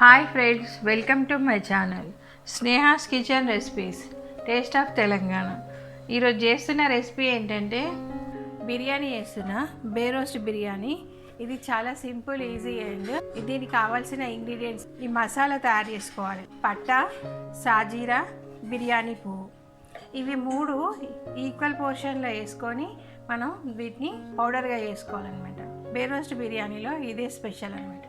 Hi friends, welcome to my channel Sneha's kitchen recipes taste of Telangana. ఈరోజు చేస్తున్న recipe ఏంటంటే బిర్యానీ చేస్తున్నా, బే రోస్ట్ బిర్యానీ. ఇది చాలా సింపుల్, ఈజీ అండ్ దీనికి కావాల్సిన ఇంగ్రీడియంట్స్ ఈ మసాలా తయారు చేసుకోవాలి. పట్టా, సాజీరా, బిర్యానీ పువ్వు, ఇవి మూడు ఈక్వల్ పోర్షన్లో వేసుకొని మనం వీటిని పౌడర్గా చేసుకోవాలన్నమాట. బే రోస్ట్ బిర్యానీలో ఇదే స్పెషల్ అనమాట.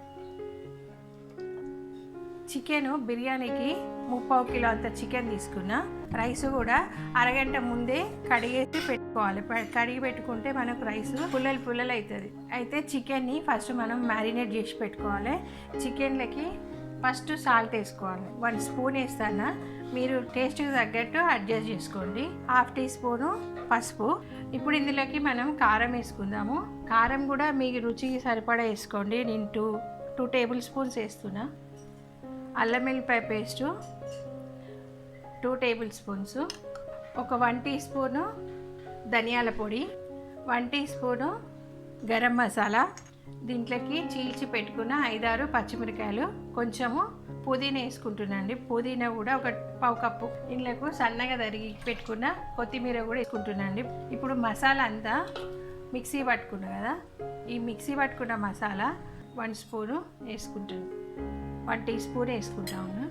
చికెను బిర్యానీకి 3/4 కిలో అంత చికెన్ తీసుకున్నా. రైస్ కూడా అరగంట ముందే కడిగేసి పెట్టుకోవాలి. కడిగి పెట్టుకుంటే మనకు రైస్ పుల్లలు అవుతుంది. అయితే చికెన్ని ఫస్ట్ మనం మ్యారినేట్ చేసి పెట్టుకోవాలి. చికెన్లకి ఫస్ట్ సాల్ట్ వేసుకోవాలి. 1 స్పూన్ వేస్తాను, మీరు టేస్ట్కి తగ్గట్టు అడ్జస్ట్ చేసుకోండి. 1/2 టీ స్పూను పసుపు. ఇప్పుడు ఇందులోకి మనం కారం వేసుకుందాము. కారం కూడా మీ రుచికి సరిపడా వేసుకోండి. నేను 2 టేబుల్ స్పూన్స్ వేస్తున్నా. అల్లం వెల్లిపాయ పేస్టు 2 టేబుల్ స్పూన్స్, ఒక 1 టీ స్పూను ధనియాల పొడి, 1 టీ స్పూను గరం మసాలా, దీంట్లోకి చీల్చి పెట్టుకున్న 5-6 పచ్చిమిరకాయలు, కొంచెము పుదీనా వేసుకుంటున్నాండి. పుదీనా కూడా ఒక 1/2 కప్పు. ఇంట్లోకి సన్నగా తరిగి పెట్టుకున్న కొత్తిమీర కూడా వేసుకుంటున్నాండి. ఇప్పుడు మసాలా అంతా మిక్సీ పట్టుకున్నా కదా, ఈ మిక్సీ పట్టుకున్న మసాలా 1 స్పూను వేసుకుంటాను. 1 టీ స్పూన్ వేసుకుంటాము.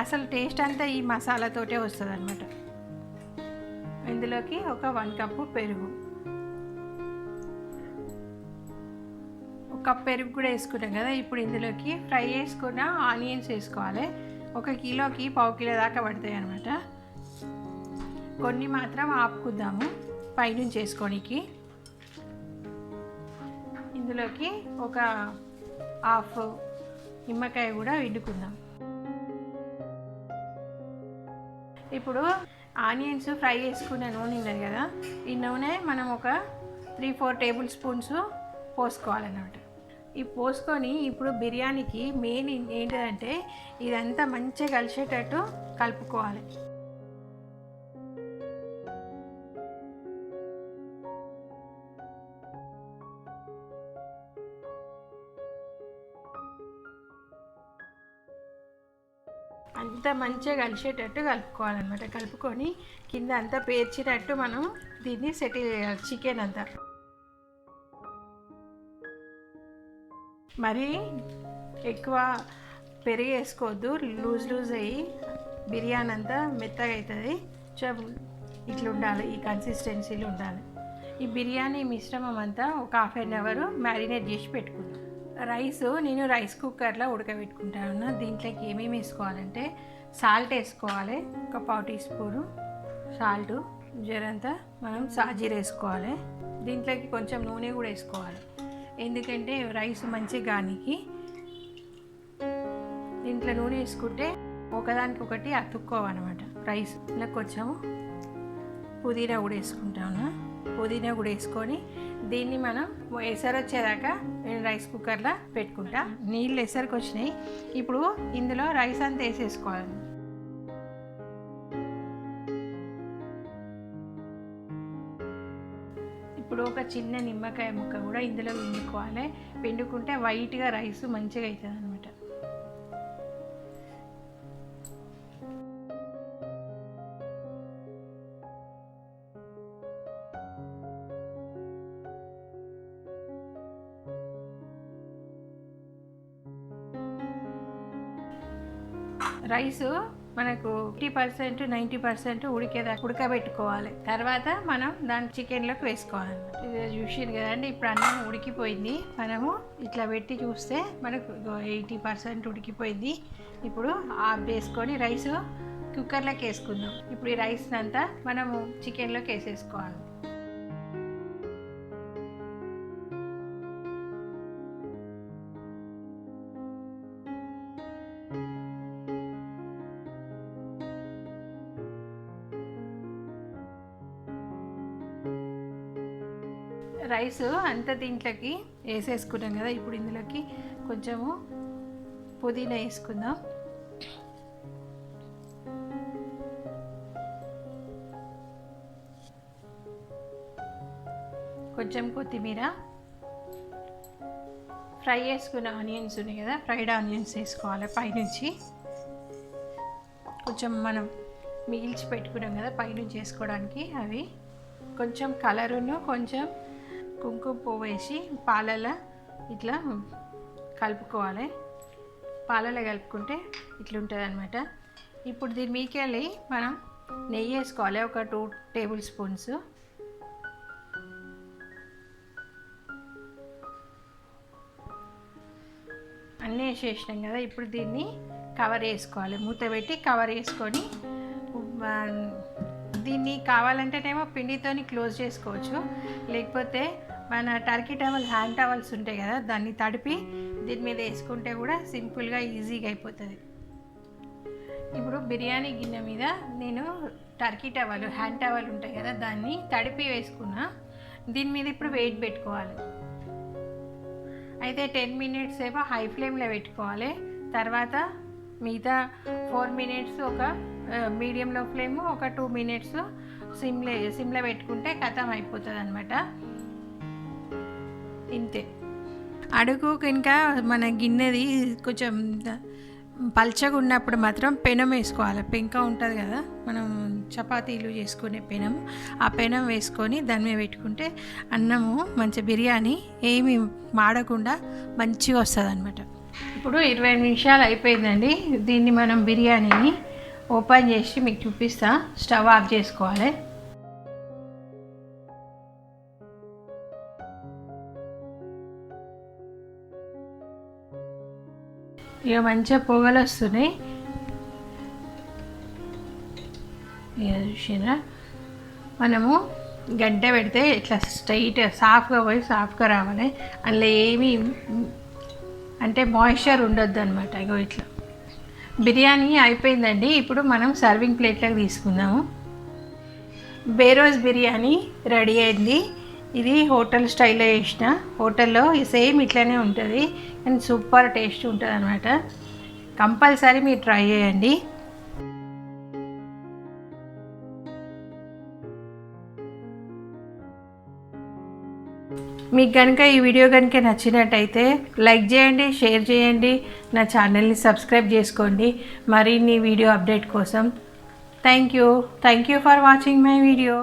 అసలు టేస్ట్ అంతా ఈ మసాలాతోటే వస్తుంది అనమాట. ఇందులోకి ఒక 1 కప్పు పెరుగు, 1 కప్ పెరుగు కూడా వేసుకున్నాం కదా. ఇప్పుడు ఇందులోకి ఫ్రై చేసుకున్న ఆనియన్స్ వేసుకోవాలి. 1 కిలోకి 1/4 కిలో దాకా పడతాయి అనమాట. కొన్ని మాత్రం ఆపుకుందాము పైనుంచి వేసుకోనికి. ఇందులోకి ఒక 1/2 నిమ్మకాయ కూడా పిండుకుందాం. ఇప్పుడు ఆనియన్స్ ఫ్రై చేసుకునే నూనె ఉన్నది కదా, ఈ నూనె మనం ఒక 3-4 టేబుల్ స్పూన్స్ పోసుకోవాలన్నమాట. ఈ పోసుకొని ఇప్పుడు బిర్యానీకి మెయిన్ ఏంటంటే ఇదంతా మంచిగా కలిసేటట్టు కలుపుకోవాలి. అంత మంచిగా కలిసేటట్టు కలుపుకోవాలన్నమాట. కలుపుకొని కింద అంతా పేర్చినట్టు మనం దీన్ని సెటిల్ చేయాలి. చికెన్ అంతా మరీ ఎక్కువ పెరుగు వేసుకోవద్దు, లూజ్ అయ్యి బిర్యానీ అంతా మెత్తగా అవుతుంది. ఇట్లా ఉండాలి, ఈ కన్సిస్టెన్సీలో ఉండాలి. ఈ బిర్యానీ మిశ్రమం అంతా ఒక 1/2 అవర్ మ్యారినేట్ చేసి పెట్టుకుందాం. నేను రైస్ కుక్కర్లో ఉడకబెట్టుకుంటాను. దీంట్లోకి ఏమేమి వేసుకోవాలంటే సాల్ట్ వేసుకోవాలి, ఒక 1/4 టీ స్పూను సాల్ట్, జరంతా మనం సాజీర వేసుకోవాలి. దీంట్లోకి కొంచెం నూనె కూడా వేసుకోవాలి, ఎందుకంటే రైస్ మంచిగా గానికి. దీంట్లో నూనె వేసుకుంటే ఒకదానికి ఒకటి అతుక్కోవన్నమాట రైస్. ఇలా కొంచెము పుదీనా కూడా వేసుకుంటాను. పుదీనా కూడా వేసుకొని దీన్ని మనం ఎసరు వచ్చేదాకా నేను రైస్ కుక్కర్లో పెట్టుకుంటా. నీళ్ళు ఎసరికి వచ్చినాయి. ఇప్పుడు ఇందులో రైస్ అంతా వేసేసుకోవాలి. ఇప్పుడు ఒక చిన్న నిమ్మకాయ ముక్క కూడా ఇందులో పిండుకోవాలి. పిండుకుంటే వైట్గా రైస్ మంచిగా అవుతుంది అనమాట. రైస్ మనకు 80% 90% ఉడకబెట్టుకోవాలి. తర్వాత మనం దాని చికెన్లోకి వేసుకోవాలి. ఇది చూసారు కదండి, ఇప్పుడు అన్నం ఉడికిపోయింది. మనము ఇట్లా పెట్టి చూస్తే మనకు 80% ఉడికిపోయింది. ఇప్పుడు వేసుకొని రైస్ కుక్కర్లోకి వేసుకుందాం. ఇప్పుడు ఈ రైస్ అంతా మనము చికెన్లోకి వేసేసుకోవాలి. రైస్ అంతా దీంట్లోకి వేసేసుకున్నాం కదా. ఇప్పుడు ఇందులోకి కొంచెము పుదీనా వేసుకుందాం, కొంచెం కొత్తిమీర, ఫ్రై చేసుకున్న ఆనియన్స్ ఉన్నాయి కదా, ఫ్రైడ్ ఆనియన్స్ వేసుకోవాలి పైనుంచి. కొంచెం మనం మిగిల్చి పెట్టుకున్నాం కదా పైనుంచి వేసుకోవడానికి, అవి కొంచెం కలరును కొంచెం కుంకుమ పువ్వు వేసి పాలలో ఇట్లా కలుపుకోవాలి. పాలలో కలుపుకుంటే ఇట్లుంటుంది అనమాట. ఇప్పుడు దీని మీకెళ్ళి మనం నెయ్యి వేసుకోవాలి, ఒక 2 టేబుల్ స్పూన్స్. అన్నీ వేసేసినాం కదా, ఇప్పుడు దీన్ని కవర్ వేసుకోవాలి. మూత పెట్టి కవర్ వేసుకొని దీన్ని కావాలంటేనేమో పిండితోని క్లోజ్ చేసుకోవచ్చు, లేకపోతే మన టర్కీ టవల్, హ్యాండ్ టవల్స్ ఉంటాయి కదా, దాన్ని తడిపి దీని మీద వేసుకుంటే కూడా సింపుల్గా ఈజీగా అయిపోతుంది. ఇప్పుడు బిర్యానీ గిన్నె మీద నేను టర్కీ టవల్, హ్యాండ్ టవల్ ఉంటాయి కదా, దాన్ని తడిపి వేసుకున్నా. దీని మీద ఇప్పుడు వెయిట్ పెట్టుకోవాలి. అయితే 10 మినిట్స్ ఏమో హై ఫ్లేమ్లో పెట్టుకోవాలి. తర్వాత మిగతా 4 మినిట్స్ ఒక మీడియంలో ఫ్లేమ్, ఒక 2 మినిట్స్ సిమ్లో పెట్టుకుంటే ఖతం అయిపోతుంది అనమాట. ఇంతే. అడుగు ఇంకా మన గిన్నెది కొంచెం పల్చగా ఉన్నప్పుడు మాత్రం పెనం వేసుకోవాలి. పెంక ఉంటుంది కదా మనం చపాతీలు చేసుకునే పెనం, ఆ పెనం వేసుకొని దాని మీద పెట్టుకుంటే అన్నము మంచి బిర్యానీ ఏమి మాడకుండా మంచిగా వస్తుంది అనమాట. ఇప్పుడు 20 నిమిషాలు అయిపోయిందండి. దీన్ని మనం బిర్యానీని ఓపెన్ చేసి మీకు చూపిస్తా. స్టవ్ ఆఫ్ చేసుకోవాలి. ఇక మంచిగా పొగలు వస్తున్నాయి. ఇక చూసినా, మనము గడ్డ పెడితే ఇట్లా స్ట్రైట్ సాఫ్ట్గా పోయి సాఫ్ట్గా రావాలి. అందులో ఏమీ అంటే మాయిశ్చర్ ఉండొద్దు అనమాట. ఇగో ఇట్లా బిర్యానీ అయిపోయిందండి. ఇప్పుడు మనం సర్వింగ్ ప్లేట్లోకి తీసుకుందాము. బేరోజ్ బిర్యానీ రెడీ అయింది. ఇది హోటల్ స్టైల్లో చేసిన, హోటల్లో సేమ్ ఇట్లానే ఉంటుంది కానీ సూపర్ టేస్ట్ ఉంటుంది అనమాట. కంపల్సరీ మీరు ట్రై చేయండి. మీకు కనుక ఈ వీడియో కనుక నచ్చినట్టయితే లైక్ చేయండి, షేర్ చేయండి, నా ఛానల్ని సబ్స్క్రైబ్ చేసుకోండి మరిన్ని వీడియో అప్డేట్ కోసం. Thank you for watching my video.